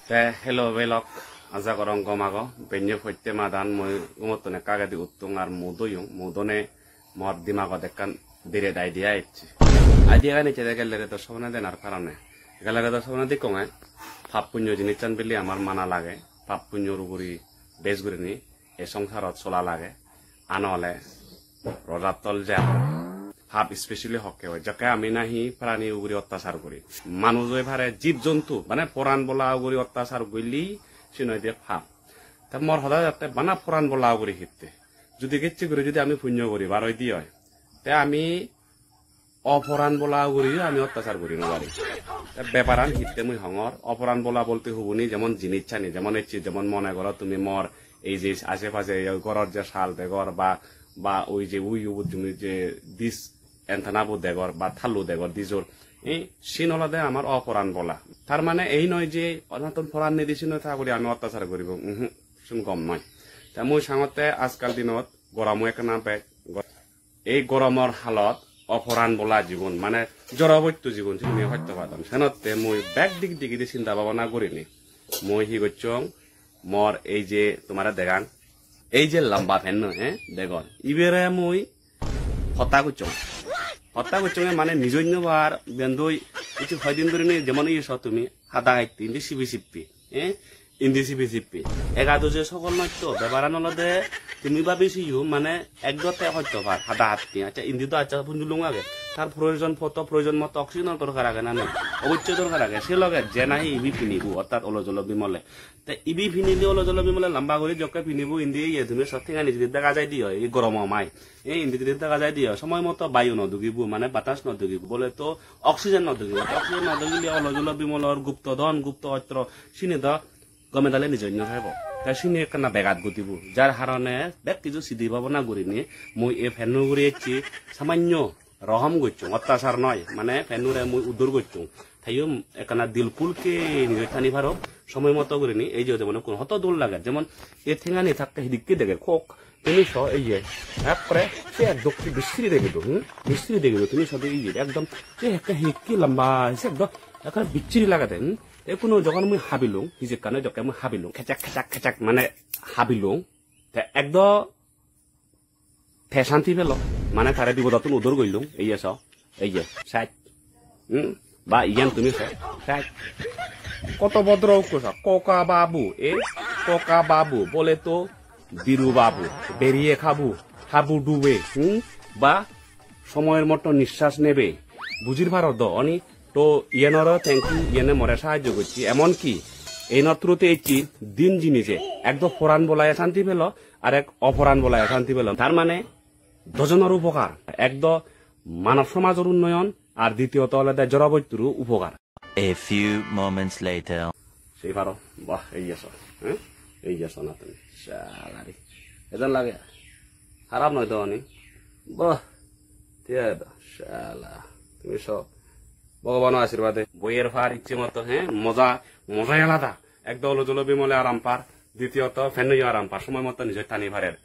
Hello, velok. Aza korong komago. Benyo foite madan moi umotone kagadi uttung ar mudone mor dimago dekan dire idea itchi. Idea gani chede gellere to sona denar karone. Gellere to sona dikonge. Papunyo jinichan bili amar mana lage. Papunyo ruguri besgurini e songkharot sola lage. Anole rodatol ja. Hub specially হকে হয় যাকে আমি নাহি প্রাণী উগুরি অত্যাচার করি মানুষ ever জীব জন্তু মানে পরাণ বলা উগুরি অত্যাচার গইলি সিনয় দিয়ে ভাব তা মর হদা যাতে বানা পরাণ বলা উগুরি হিতে যদি গেছি করে যদি আমি পুণ্য করি বারোই দিয়ে হয় তে আমি অপরাণ বলা উগুরি আমি অত্যাচার করি নবারি ব্যাপারান হিতে মুই হঙর অপরাণ বলা বলতে হুবনি যেমন জিনিস চানি যেমন এসছি যেমন মনে করো তুমি মর এই যে আশেপাশে ঘরের যে শাল বেগর বা ওই যে তুমি যে দিস এন্থানাবো দেগর বা থালু দেগর দিজোর এই সিনলাদে আমার অপরাণ বলা তার মানে এই নয় যে অনাতন ফরান নিদিছি নয় তা করি আমি অত্যাচার করিব শুন গম নয় তা মই সাঙতে আজকাল দিনত গরমও এক না বেগ এই গরমর হালত অপরাণ বলা জীবন মানে জড়বৈত্য জীবন তুমি সত্যবাদন সেনতে মই বেগ দিক দিকে চিন্তা ভাবনা করিনি মই হি গচ্ছং মর এই যে তোমার দেগান এই যে লম্বা ফেন হ্যাঁ দেগর ইবেরে মই হতা করছং মানে নিজন্যবার বেন্দই কিছু কয়দিন ধরে নিয়ে যেমন ইস তুমি হাতা খাইতে ইন্দি সিপি ইন্দি সিপি এগাদো যে সকল নয় তো ব্যাপার নলদে তুমি ভাবিছি মানে একদতে হয়তো পার হাতা হাতি আচ্ছা ইন্দি তো আচ্ছা পুঞ্জুলুং আগে তার প্রয়োজন মতো অক্সিজেন দরকার আগে না অবশ্য দরকার আগে সে লগে যে নাহি ইবি ফিনিবু অর্থাৎ অলজল বিমলে তা ইবি ফিনিলে অলজল বিমলে লম্বা করে জকে ফিনিবু ইন্দি তুমি সঠিক আনি যদি দেখা যায় দিও এই গরম মাই এই ইন্দি যদি দেখা যায় দিও সময় মতো বায়ু নদুগিবু মানে বাতাস নদুগিবু বলে তো অক্সিজেন নদুগিবু অক্সিজেন নদুগিলে অলজল বিমলর গুপ্তধন গুপ্ত অস্ত্র চিনি দ গমে দালে নিজন্য হব তাই চিনি একখানা বেগাত গুটিব যার কারণে বেগ কিছু সিদ্ধি ভাবনা করিনি মই এই ফেনু ঘুরি এসছি সামান্য রহম করছুং অত্যাচার নয় মানে ফেনুরে মই উদ্দর করছুং তাইও একখানা দিলপুলকে নিজে থানি ভারত সময় মতো করিনি এই যে যেমন কোন হত দোল লাগে যেমন এ ঠেঙানি থাকতে হিদিককে দেখে খোক তুমি স এই যে একবারে সে একদম বিশ্রী দেখে তো বিশ্রী দেখে তুমি সব এই একদম সে একটা হিক্কি লম্বা সে একদম একটা বিচ্ছিরি লাগাতে এই কোনো যখন মুই হাবিলুং হিজে কানে যকে মুই হাবিলুং খেচাক মানে হাবিলুং একদম শান্তি পেল মানে তারে বিপদত উদর গইলুং এই যে সাইড বা ইয়ান তুমি সাইড কত ভদ্র কোকা বাবু বলে তো বিরু বাবু বেরিয়ে খাবু ডুবে বা সময়ের মতো নিঃশ্বাস নেবে বুঝির ভারত অনি তো ইয়ানর থ্যাংক ইউ ইয়ানে মরে সাহায্য করছি এমনকি এই নত্রতে এসছি দিন জিনিসে একদম ফোরান বলায় শান্তি পেল আর এক অপরাণ বলায় শান্তি পেল তার মানে দুজনের উপকার একদম মানব সমাজের উন্নয়ন আর দ্বিতীয়ত হলে জড়বৈত্যুর উপকার A few moments later সেই পারো বাহ এই যাস না তুমি শালারি এজন লাগে খারাপ নয় তো অনি বাহ শালা তুমি সব ভগবানের আশীর্বাদে বইয়ের ফার ইচ্ছে মতো মজাই আলাদা একদম জল বিমলে আরাম পার দ্বিতীয়ত ফেনুই আরাম পার সময় মতো নিজের টানি ভারের